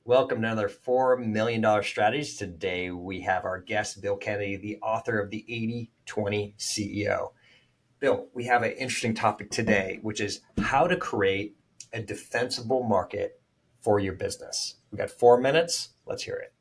Welcome to another $4 million strategies. Today we have our guest, Bill Canady, the author of the 80/20 CEO. Bill, we have an interesting topic today, which is how to create a defensible market for your business. We got 4 minutes. Let's hear it.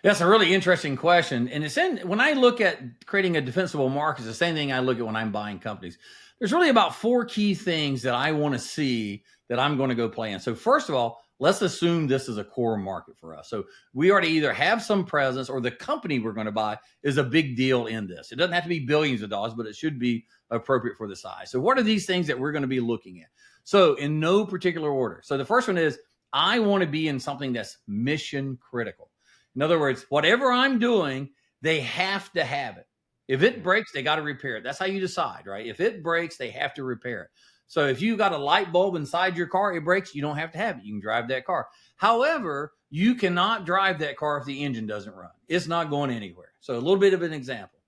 That's a really interesting question. And when I look at creating a defensible market, it's the same thing I look at when I'm buying companies. There's really about 4 key things that I want to see that I'm going to go play in. So first of all, let's assume this is a core market for us. So we already either have some presence or the company we're going to buy is a big deal in this. It doesn't have to be billions of dollars, but it should be appropriate for the size. So what are these things that we're going to be looking at? So in no particular order. So the first one is I want to be in something that's mission critical. In other words, whatever I'm doing, they have to have it. If it breaks, they got to repair it. That's how you decide, right? If it breaks, they have to repair it. So if you got a light bulb inside your car, it breaks, you don't have to have it. You can drive that car. However, you cannot drive that car if the engine doesn't run. It's not going anywhere. So a little bit of an example.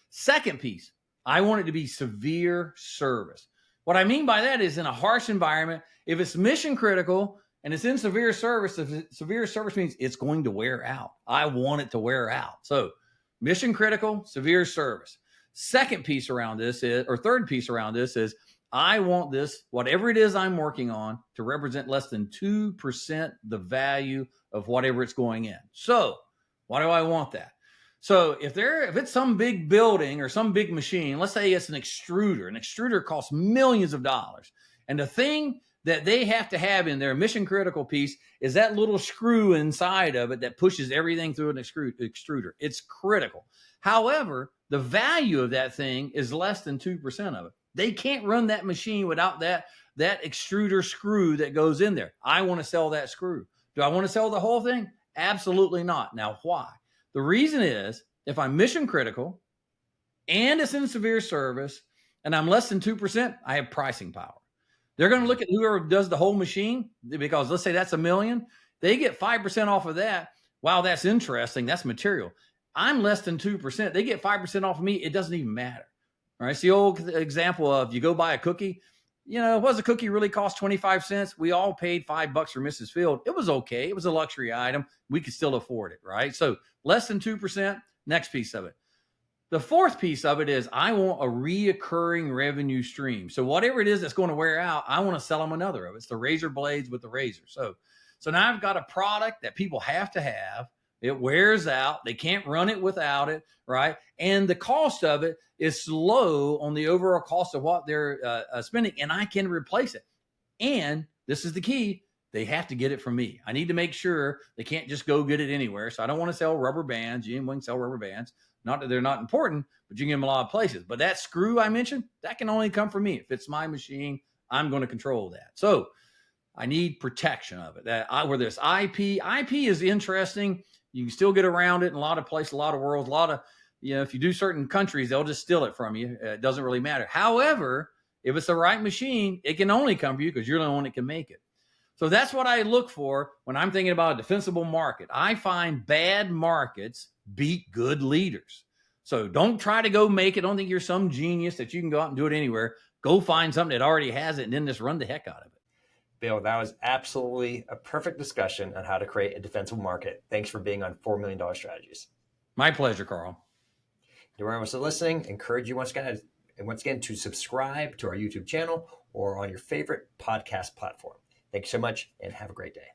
Second piece, I want it to be severe service. What I mean by that is in a harsh environment, if it's mission critical and it's in severe service, severe service means it's going to wear out. I want it to wear out. So mission critical, severe service. Second piece around this is, or third piece around this is, I want this, whatever it is I'm working on, to represent less than 2% the value of whatever it's going in. So why do I want that? So if it's some big building or some big machine, let's say it's an extruder costs millions of dollars. And the thing that they have to have in their mission critical piece is that little screw inside of it that pushes everything through an extruder. It's critical. However, the value of that thing is less than 2% of it. They can't run that machine without that extruder screw that goes in there. I want to sell that screw. Do I want to sell the whole thing? Absolutely not. Now, why? The reason is if I'm mission critical and it's in severe service and I'm less than 2%, I have pricing power. They're going to look at whoever does the whole machine because let's say that's $1 million. They get 5% off of that. Wow, that's interesting. That's material. I'm less than 2%. They get 5% off of me. It doesn't even matter. All right. It's the old example of you go buy a cookie. What does a cookie really cost? 25 cents. We all paid $5 for Mrs. Field. It was okay. It was a luxury item. We could still afford it. Right. So less than 2%. Next piece of it. The fourth piece of it is I want a reoccurring revenue stream. So whatever it is that's going to wear out, I want to sell them another of it. It's the razor blades with the razor. So now I've got a product that people have to have. It wears out. They can't run it without it, right? And the cost of it is low on the overall cost of what they're spending, and I can replace it. And this is the key. They have to get it from me. I need to make sure they can't just go get it anywhere. So I don't want to sell rubber bands. You can sell rubber bands. Not that they're not important, but you can get them a lot of places. But that screw I mentioned, that can only come from me. If it's my machine, I'm going to control that. So I need protection of it. Whether it's IP is interesting. You can still get around it in a lot of places, a lot of worlds, a lot of, if you do certain countries, they'll just steal it from you. It doesn't really matter. However, if it's the right machine, it can only come from you because you're the one that can make it. So that's what I look for when I'm thinking about a defensible market. I find bad markets beat good leaders. So don't try to go make it. Don't think you're some genius that you can go out and do it anywhere. Go find something that already has it and then just run the heck out of it. Bill, that was absolutely a perfect discussion on how to create a defensible market. Thanks for being on $4 million strategies. My pleasure, Carl. To everyone who's listening, encourage you once again to subscribe to our YouTube channel or on your favorite podcast platform. Thank you so much and have a great day.